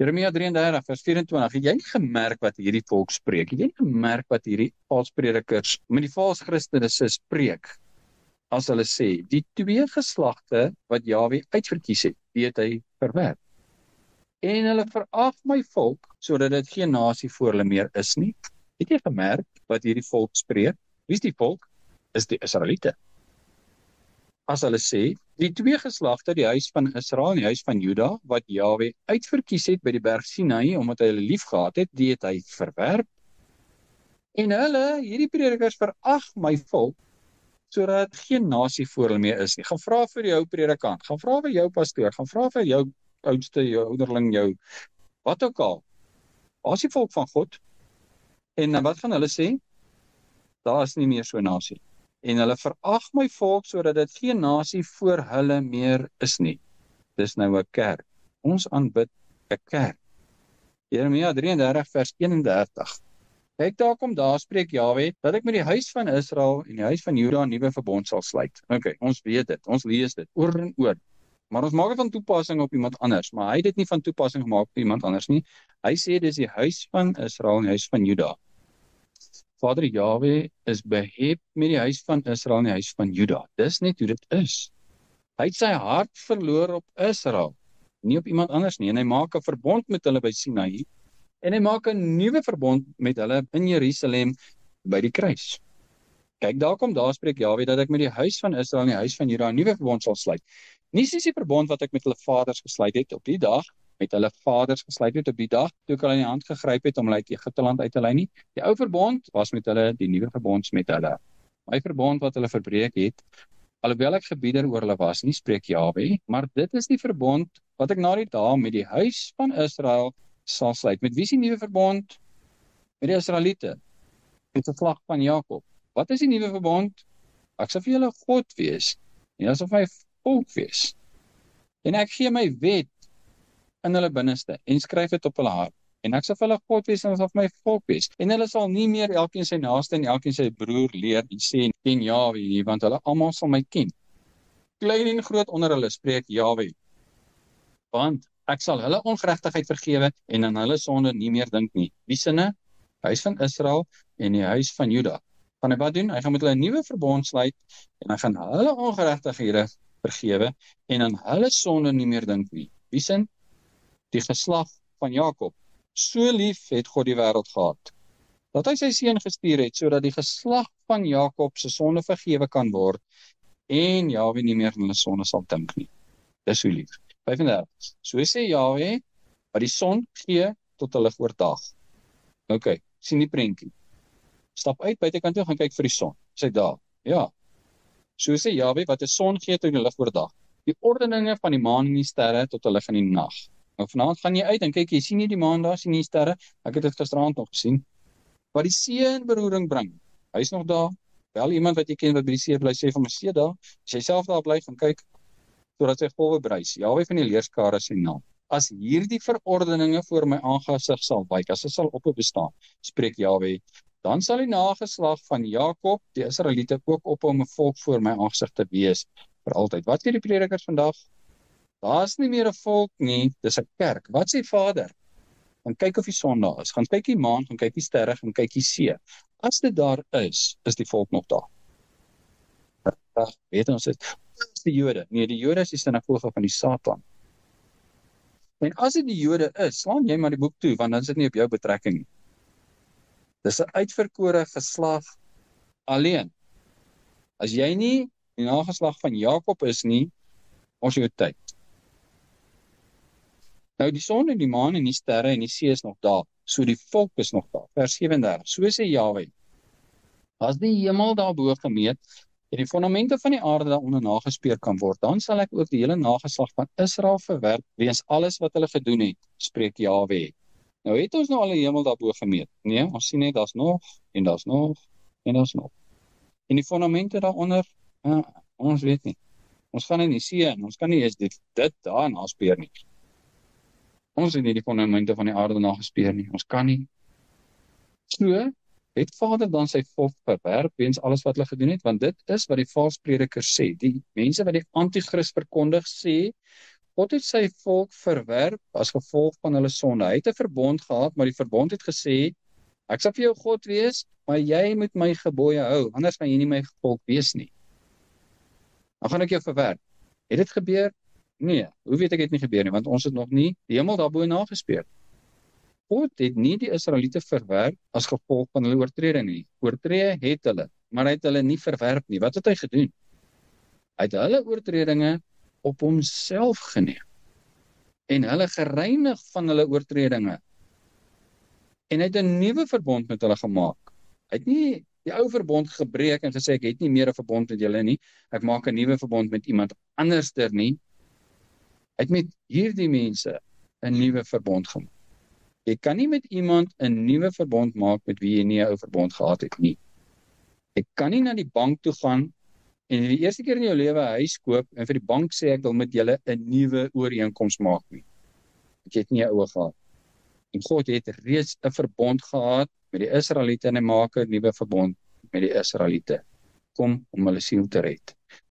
Jeremia 33 vers 24, het jy nie gemerk wat hierdie volk spreek? Het jy nie gemerk wat hierdie valspredikers met die vals Christene spreek? As hulle sê, die twee geslagte wat Jahwe uitverkies het hy verwerp. En hulle verag my volk, sodat dit geen nasie voor hulle meer is nie. Het jy gemerk wat hierdie volk spreek? Wie is die volk? Is die Israeliete. As hulle sê, die twee geslagte, die huis van Israel en die huis van Juda, wat Jahwe uitverkies het by die berg Sinai, omdat hy hulle lief gehad het, die het hy verwerp. En hulle, hierdie predikers, verag my volk, sodat geen nasie voor hulle meer is nie. Gaan vra vir jou predikant, gaan vra vir jou pastoor, gaan vra vir jou oudste, jou ouderling, jou wat ook al. Waar is die volk van God? En wat gaan hulle sê? Daar is nie meer so 'n nasie. En hulle verag my volk, sodat dit geen nasie voor hulle meer is nie. Dis nou 'n kerk. Ons aanbid 'n kerk. Jeremia 33 vers 31. Kyk, daar kom daar, spreek Jahwe, dat ek met die huis van Israel en die huis van Juda 'n nuwe verbond sal sluit. Okay, ons weet dit, ons lees dit, oor en oor. Maar ons maak dit van toepassing op iemand anders, maar hy het dit nie van toepassing gemaak op iemand anders nie. Hy sê, dis die huis van Israel en die huis van Juda. Vader Jahwe is behep met die huis van Israel en die huis van Juda. Dis net hoe dit is. Hy het sy hart verloor op Israel, nie op iemand anders nie. En hy maak 'n verbond met hulle by Sinai, en hy maak 'n nuwe verbond met hulle in Jerusalem by die kruis. Kyk, daar kom daar, spreek Jahwe, dat ek met die huis van Israel en die huis van Juda 'n nuwe verbond sal sluit. Nie soos die verbond wat ek met hulle vaders gesluit het op die dag, met hulle vaders gesluit het op die dag, toe ek hulle in die hand gegryp het om hulle uit Egipteland uit te lei nie. Die ou verbond was met hulle, die nuwe verbond met hulle. My verbond wat hulle verbreek het, alhoewel ek gebieder oor hulle was nie, spreek Jahwe, maar dit is die verbond wat ek na die dae met die huis van Israel sal sluit. Met wie is die nuwe verbond? Met die Israeliete, met die geslag van Jakob. Wat is die nuwe verbond? Ek sal vir julle God wees, en julle sal vir my volk wees. En ek gee my wet in hulle binneste, en skryf dit op hulle hart. En ek sal vir hulle God wees, en hulle sal vir my volk wees. En hulle sal nie meer elkeen sy naaste en elkeen sy broer leer en sê, ken Jahwe nie, want hulle almal sal my ken. Klein en groot onder hulle, spreek Jahwe. Want ek sal hulle ongeregtigheid vergewe, en aan hulle sonde nie meer dink nie. Wie sinne? Huis van Israel en die huis van Juda. Gaan hy wat doen? Hy gaan met hulle 'n nuwe verbond sluit, en hy gaan hulle ongeregtighede vergewe, en aan hulle sonde nie meer dink nie. Wie sin? Die geslag van Jakob. So lief het God die wêreld gehad, dat hy sy seun gestuur het, sodat die geslag van Jakob se sonde vergewe kan word, en Jahwe nie meer aan hulle sonde sal dink nie. Dis hoe lief. 35. So sê Jahwe, wat die son gee tot hulle oordag. Okay, sien die prentjie. Stap uit buitekant toe, gaan kyk vir die son. Sê daar. Ja. So sê Jahwe, wat die son gee tot die lig oordag. Die ordeninge van die maan en die sterre tot hulle in die nag. Nou vanaand gaan jy uit en kyk, jy sien nie die maan daar, sien nie die sterre. Ek het dit gisteraand nog gesien. Wat die see in beroering bring. Hy is nog daar. Bel iemand wat jy ken wat by die see bly, sê van my see daar. As jy self daar bly, gaan kyk, sodat sy golwe bruis. Jahwe van die leerskare sy naam. As hierdie verordeninge voor my aangesig sal wyk, as dit sal ophou bestaan, spreek Jahwe, dan sal die nageslag van Jakob, die Israeliete, ook ophou om 'n volk voor my aangesig te wees vir altyd. Wat sê die predikers vandag? Daar's nie meer 'n volk nie, dis 'n kerk. Wat sê Vader? Gaan kyk of die son daar is, gaan kyk die maan, gaan kyk die sterre, gaan kyk die see. As dit daar is die volk nog daar. Weet ons dit? Is die Jode? Nee, die Jode is die sinagoge van die Satan. En as dit die Jode is, slaan jy maar die boek toe, want dan is dit nie op jou betrekking nie. Dis 'n uitverkore geslag alleen. As jy nie die nageslag van Jakob is nie, ons jou tyd. Nou die son en die maan en die sterre en die see is nog daar, so die volk is nog daar. Vers 37, so sê Jahwe, as die hemel daarbo gemeet, en die fondamente van die aarde daaronder nagespeur kan word, dan sal ek ook die hele nageslag van Israel verwerp, weens alles wat hulle gedoen het, spreek Jahwe. Nou het ons nou al die hemel daarbo gemeet. Nee, ons sien net, daar's nog, en daar's nog, en daar's nog. En die fondamente daaronder, ons weet nie. Ons gaan in die see, en ons kan nie eens dit daar naspeur nie. Ons het nie die fondamente van die aarde nagespeur nie. Ons kan nie. So, het Vader dan sy volk verwerp weens alles wat hulle gedoen het, want dit is wat die valspredikers sê. Die mense wat die antichrist verkondig sê, God het sy volk verwerp as gevolg van hulle sonde. Hy het 'n verbond gehad, maar die verbond het gesê, ek sal vir jou God wees, maar jy moet my gebooie hou, anders gaan jy nie my volk wees nie. Dan gaan ek jou verwerp. Het dit gebeur? Nee. Hoe weet ek het nie gebeur nie? Want ons het nog nie die hemel daarbo nagespeur. God het nie die Israeliete verwerp as gevolg van hulle oortreding nie. Oortree het hulle, maar hy het hulle nie verwerp nie. Wat het hy gedoen? Hy het hulle oortredinge op homself geneem en hulle gereinig van hulle oortredinge. En hy het 'n nuwe verbond met hulle gemaak. Hy het nie die ou verbond gebreek en gesê, ek het nie meer 'n verbond met julle nie, ek maak 'n nuwe verbond met iemand anderster nie. Hy het met hierdie mense 'n nuwe verbond gemaak. Jy kan nie met iemand 'n nuwe verbond maak met wie jy nie 'n ou verbond gehad het nie. Jy kan nie na die bank toe gaan en die eerste keer in jou lewe 'n huis koop en vir die bank sê, ek wil met julle 'n nuwe ooreenkoms maak nie. Ek het nie 'n ou gehad. En God het reeds 'n verbond gehad met die Israeliete en hy maak 'n nuwe verbond met die Israeliete. Kom om hulle siel te red.